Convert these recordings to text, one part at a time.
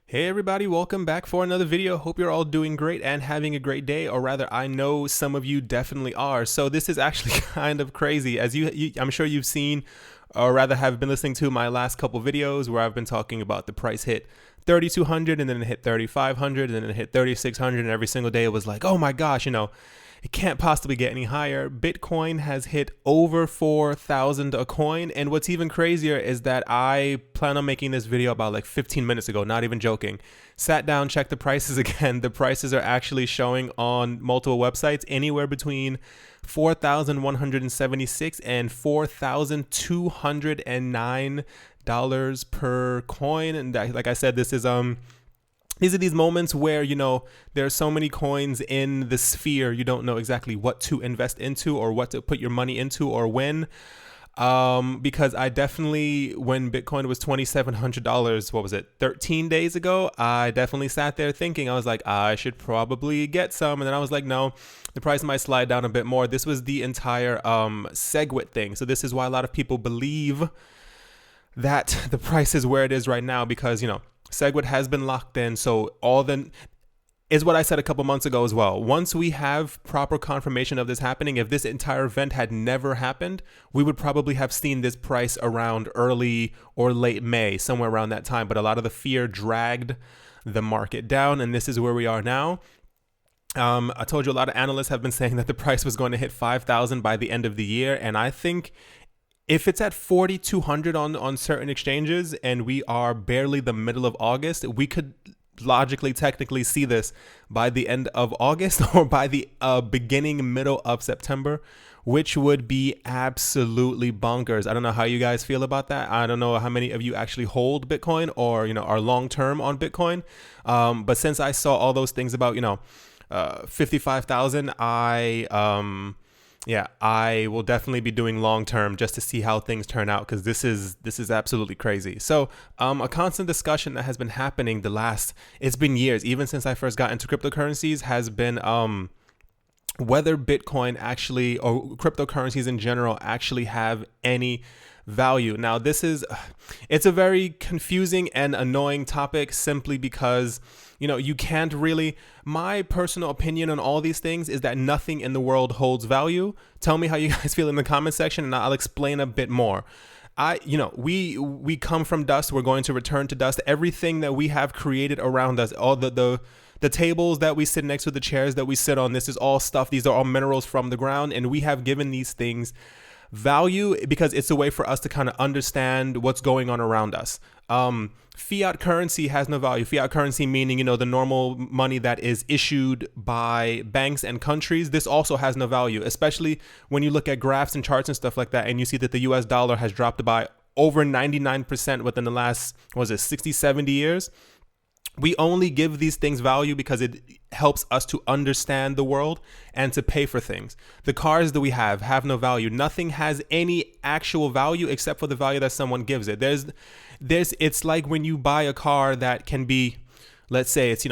Hey everybody, welcome back for another video. Hope you're all doing great and having a great day, or rather I know some of you definitely are. So this is actually kind of crazy. As I'm sure you've seen, or rather have been listening to my last couple videos where I've been talking about the price hit 3,200 and then it hit 3,500 and then it hit 3,600, and every single day it was like, oh my gosh, it can't possibly get any higher. Bitcoin has hit over 4,000 a coin. And what's even crazier is that I plan on making this video about like 15 minutes ago, not even joking. Sat down, checked the prices again. The prices are actually showing on multiple websites anywhere between 4,176 and $4,209 per coin. And like I said, these are these moments where, there are so many coins in the sphere, you don't know exactly what to invest into or what to put your money into or when. Because I definitely, when Bitcoin was $2,700, what was it, 13 days ago, I definitely sat there thinking, I was like, I should probably get some. And then I was like, no, the price might slide down a bit more. This was the entire SegWit thing. So this is why a lot of people believe that the price is where it is right now, because, SegWit has been locked in. So is what I said a couple months ago as well. Once we have proper confirmation of this happening, if this entire event had never happened, we would probably have seen this price around early or late May, somewhere around that time. But a lot of the fear dragged the market down, and this is where we are now. I told you a lot of analysts have been saying that the price was going to hit 5,000 by the end of the year, and I think if it's at 4,200 on certain exchanges and we are barely the middle of August, we could logically, technically see this by the end of August or by the middle of September, which would be absolutely bonkers. I don't know how you guys feel about that. I don't know how many of you actually hold Bitcoin or, are long-term on Bitcoin. But since I saw all those things about, 55,000, I will definitely be doing long term just to see how things turn out, because this is absolutely crazy. So a constant discussion that has been happening it's been years, even since I first got into cryptocurrencies, has been whether Bitcoin actually, or cryptocurrencies in general, actually have any value. Now it's a very confusing and annoying topic, simply because you can't really, my personal opinion on all these things is that nothing in the world holds value. Tell me how you guys feel in the comment section and I'll explain a bit more. We come from dust. We're going to return to dust. Everything that we have created around us, all the tables that we sit next to, the chairs that we sit on, this is all stuff. These are all minerals from the ground, and we have given these things value because it's a way for us to kind of understand what's going on around us. Fiat currency has no value. Fiat currency meaning, the normal money that is issued by banks and countries. This also has no value, especially when you look at graphs and charts and stuff like that, and you see that the US dollar has dropped by over 99% within the last, 60, 70 years. We only give these things value because it helps us to understand the world and to pay for things. The cars that we have no value. Nothing has any actual value except for the value that someone gives it. It's like when you buy a car that can be, let's say it's,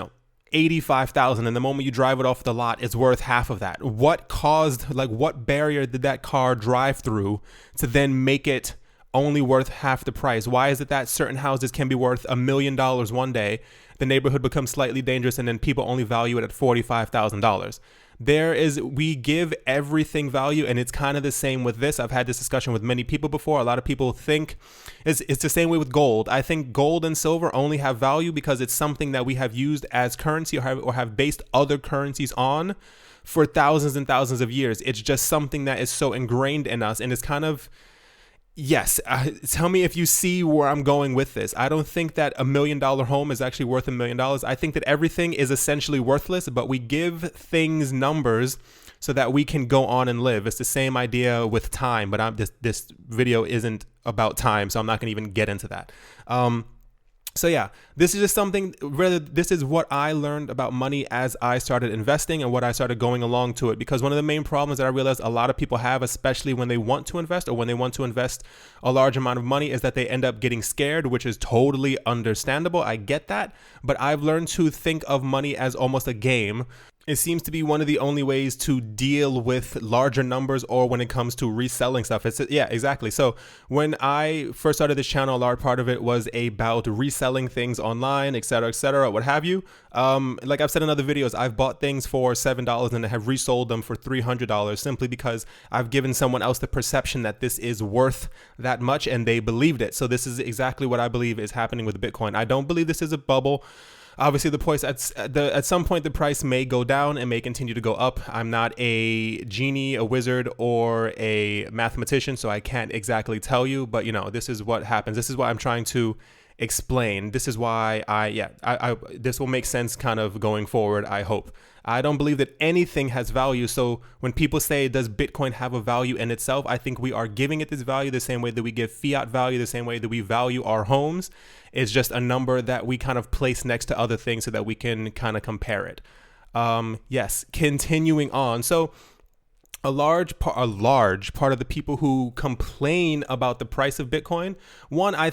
85,000, and the moment you drive it off the lot, it's worth half of that. What barrier did that car drive through to then make it only worth half the price? Why is it that certain houses can be worth $1 million one day, the neighborhood becomes slightly dangerous, and then people only value it at $45,000? We give everything value, and it's kind of the same with this. I've had this discussion with many people before. A lot of people think it's the same way with gold. I think gold and silver only have value because it's something that we have used as currency or have based other currencies on for thousands and thousands of years. It's just something that is so ingrained in us, and it's kind of, yes, tell me if you see where I'm going with this. I don't think that $1 million home is actually worth $1 million. I think that everything is essentially worthless, but we give things numbers so that we can go on and live. It's the same idea with time, but this video isn't about time, so I'm not going to even get into that. So yeah, this is just something, really, this is what I learned about money as I started investing and what I started going along to it. Because one of the main problems that I realized a lot of people have, especially when they want to invest or when they want to invest a large amount of money, is that they end up getting scared, which is totally understandable. I get that. But I've learned to think of money as almost a game. It seems to be one of the only ways to deal with larger numbers, or when it comes to reselling stuff. Yeah, exactly. So when I first started this channel, a large part of it was about reselling things online, et cetera, what have you. Like I've said in other videos, I've bought things for $7 and have resold them for $300 simply because I've given someone else the perception that this is worth that much and they believed it. So this is exactly what I believe is happening with Bitcoin. I don't believe this is a bubble. Obviously, the price at some point the price may go down and may continue to go up. I'm not a genie, a wizard, or a mathematician, so I can't exactly tell you. But this is what happens. This is what I'm trying to explain. This is why this will make sense kind of going forward, I hope. I don't believe that anything has value. So when people say, does Bitcoin have a value in itself? I think we are giving it this value the same way that we give fiat value, the same way that we value our homes. It's just a number that we kind of place next to other things so that we can kind of compare it. Yes, continuing on. So a large part of the people who complain about the price of Bitcoin, one, I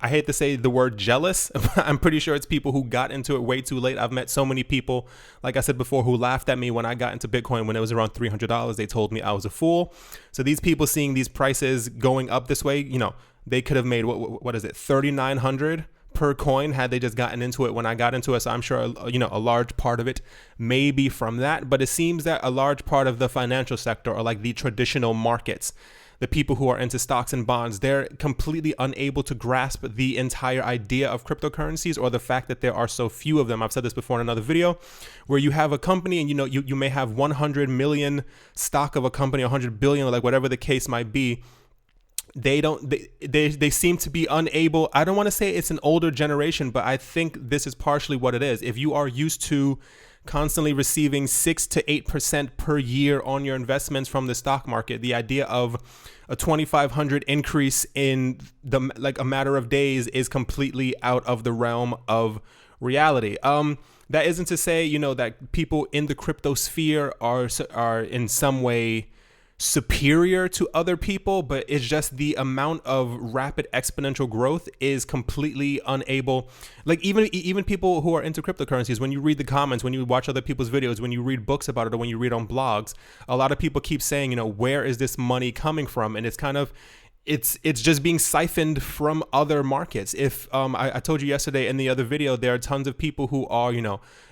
hate to say the word jealous, but I'm pretty sure it's people who got into it way too late. I've met so many people, like I said before, who laughed at me when I got into Bitcoin when it was around $300. They told me I was a fool. So these people seeing these prices going up this way, they could have made, what is it, $3,900 per coin had they just gotten into it when I got into it. So I'm sure, a large part of it may be from that. But it seems that a large part of the financial sector, or like the traditional markets, the people who are into stocks and bonds, they're completely unable to grasp the entire idea of cryptocurrencies, or the fact that there are so few of them. I've said this before in another video, where you have a company and you may have 100 million stock of a company, 100 billion, or like whatever the case might be. They seem to be unable. I don't want to say it's an older generation, but I think this is partially what it is. If you are used to constantly receiving 6 to 8% per year on your investments from the stock market, the idea of a 2,500 increase in a matter of days is completely out of the realm of reality. That isn't to say, that people in the crypto sphere are in some way superior to other people, but it's just the amount of rapid exponential growth is completely unable. Like even people who are into cryptocurrencies, when you read the comments, when you watch other people's videos, when you read books about it, or when you read on blogs, a lot of people keep saying, where is this money coming from? And it's kind of, it's just being siphoned from other markets. If I told you yesterday in the other video, there are tons of people who are,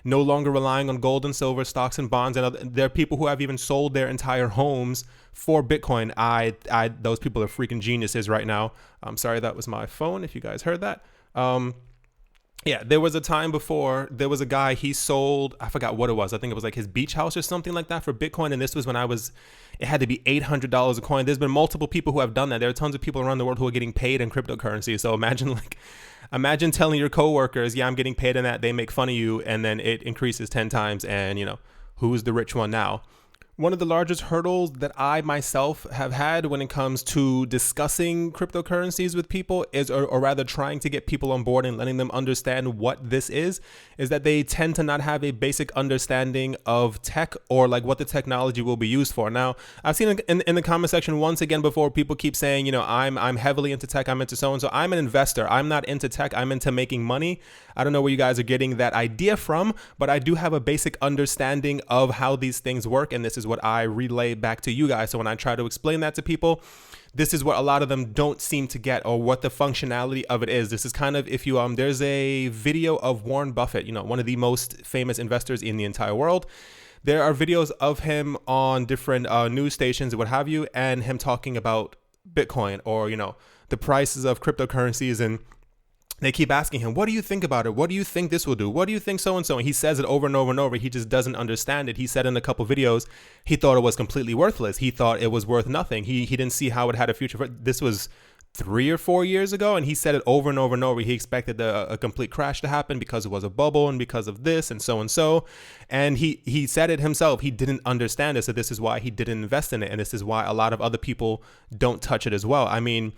no longer relying on gold and silver, stocks and bonds, and there are people who have even sold their entire homes for Bitcoin. Those people are freaking geniuses right now. I'm sorry, that was my phone, if you guys heard that. Yeah, there was a time before, there was a guy, he sold, I forgot what it was. I think it was like his beach house or something like that for Bitcoin. And this was when it had to be $800 a coin. There's been multiple people who have done that. There are tons of people around the world who are getting paid in cryptocurrency. So imagine telling your coworkers, yeah, I'm getting paid in that. They make fun of you, and then it increases 10 times. And, who's the rich one now? One of the largest hurdles that I myself have had when it comes to discussing cryptocurrencies with people is, or rather trying to get people on board and letting them understand what this is that they tend to not have a basic understanding of tech, or like what the technology will be used for. Now, I've seen in the comment section once again before, people keep saying, I'm heavily into tech, I'm into so-and-so. I'm an investor. I'm not into tech. I'm into making money. I don't know where you guys are getting that idea from, but I do have a basic understanding of how these things work, and this is what I relay back to you guys. So when I try to explain that to people, this is what a lot of them don't seem to get, or what the functionality of it is. This is kind of, if you there's a video of Warren Buffett, one of the most famous investors in the entire world. There are videos of him on different news stations and what have you, and him talking about Bitcoin, or the prices of cryptocurrencies, and they keep asking him, what do you think about it? What do you think this will do? What do you think so-and-so? And he says it over and over and over. He just doesn't understand it. He said in a couple videos, he thought it was completely worthless. He thought it was worth nothing. He didn't see how it had a future. This was 3 or 4 years ago, and he said it over and over and over. He expected a complete crash to happen because it was a bubble and because of this and so and so. And he said it himself. He didn't understand it. So this is why he didn't invest in it. And this is why a lot of other people don't touch it as well. I mean,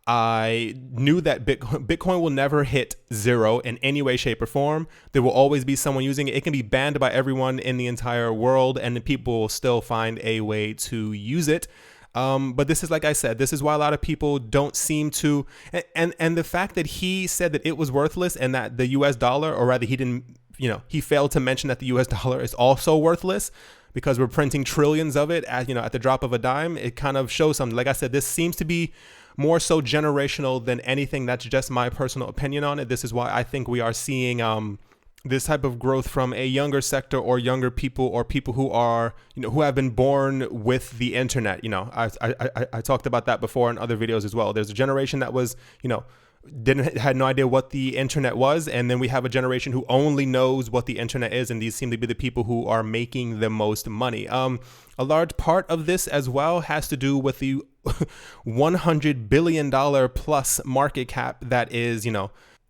I knew that Bitcoin will never hit zero in any way, shape, or form. There will always be someone using it. It can be banned by everyone in the entire world, and the people will still find a way to use it. But this is, like I said, this is why a lot of people don't seem to, and the fact that he said that it was worthless and that the US dollar, or rather he didn't he failed to mention that the US dollar is also worthless because we're printing trillions of it at the drop of a dime. It kind of shows something. Like I said, this seems to be more so generational than anything. That's just my personal opinion on it. This is why I think we are seeing this type of growth from a younger sector or younger people or people who are, who have been born with the internet. I talked about that before in other videos as well. There's a generation that was, had no idea what the internet was, and then we have a generation who only knows what the internet is, and these seem to be the people who are making the most money. A large part of this as well has to do with the $100 billion plus market cap that is,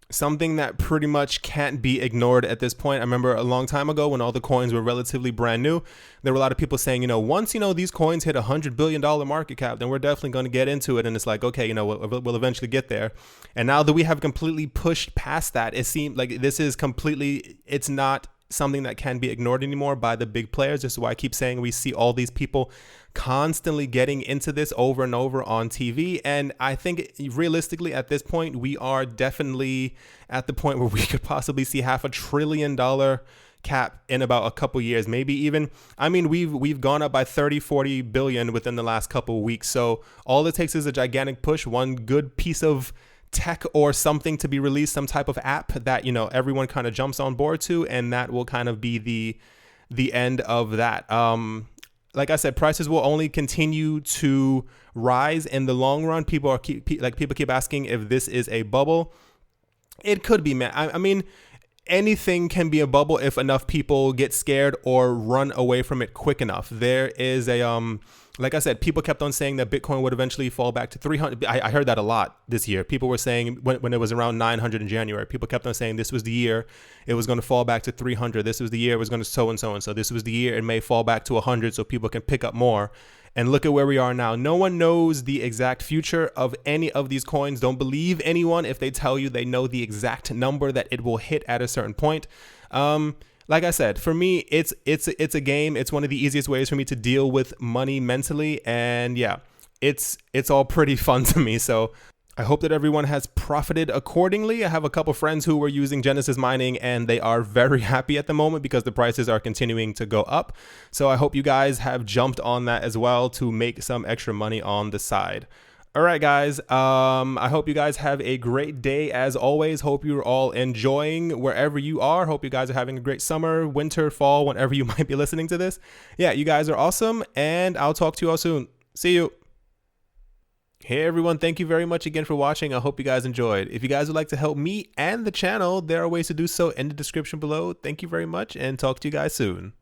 something that pretty much can't be ignored at this point. I remember a long time ago when all the coins were relatively brand new, there were a lot of people saying, once, these coins hit $100 billion market cap, then we're definitely going to get into it. And it's like, okay, we'll eventually get there. And now that we have completely pushed past that, it seems like this is completely, it's not something that can be ignored anymore by the big players. This is why I keep saying we see all these people constantly getting into this over and over on TV. And I think realistically at this point, we are definitely at the point where we could possibly see $500 billion cap in about a couple years, maybe even, we've gone up by 30-40 billion within the last couple of weeks. So all it takes is a gigantic push, one good piece of tech or something to be released, some type of app that everyone kind of jumps on board to, and that will kind of be the end of that. Like I said, prices will only continue to rise in the long run. People keep asking if this is a bubble. It could be, man. I mean, anything can be a bubble if enough people get scared or run away from it quick enough. There is a like I said, people kept on saying that Bitcoin would eventually fall back to 300. I heard that a lot this year. People were saying when it was around 900 in January, people kept on saying this was the year it was going to fall back to 300. This was the year it was going to so and so and so. This was the year it may fall back to 100 so people can pick up more. And look at where we are now. No one knows the exact future of any of these coins. Don't believe anyone if they tell you they know the exact number that it will hit at a certain point. Like I said, for me, it's a game. It's one of the easiest ways for me to deal with money mentally. And yeah, it's all pretty fun to me. So I hope that everyone has profited accordingly. I have a couple friends who were using Genesis mining and they are very happy at the moment because the prices are continuing to go up. So I hope you guys have jumped on that as well to make some extra money on the side. All right, guys. I hope you guys have a great day as always. Hope you're all enjoying wherever you are. Hope you guys are having a great summer, winter, fall, whenever you might be listening to this. Yeah, you guys are awesome, and I'll talk to you all soon. See you. Hey everyone, thank you very much again for watching. I hope you guys enjoyed. If you guys would like to help me and the channel, there are ways to do so in the description below. Thank you very much, and talk to you guys soon.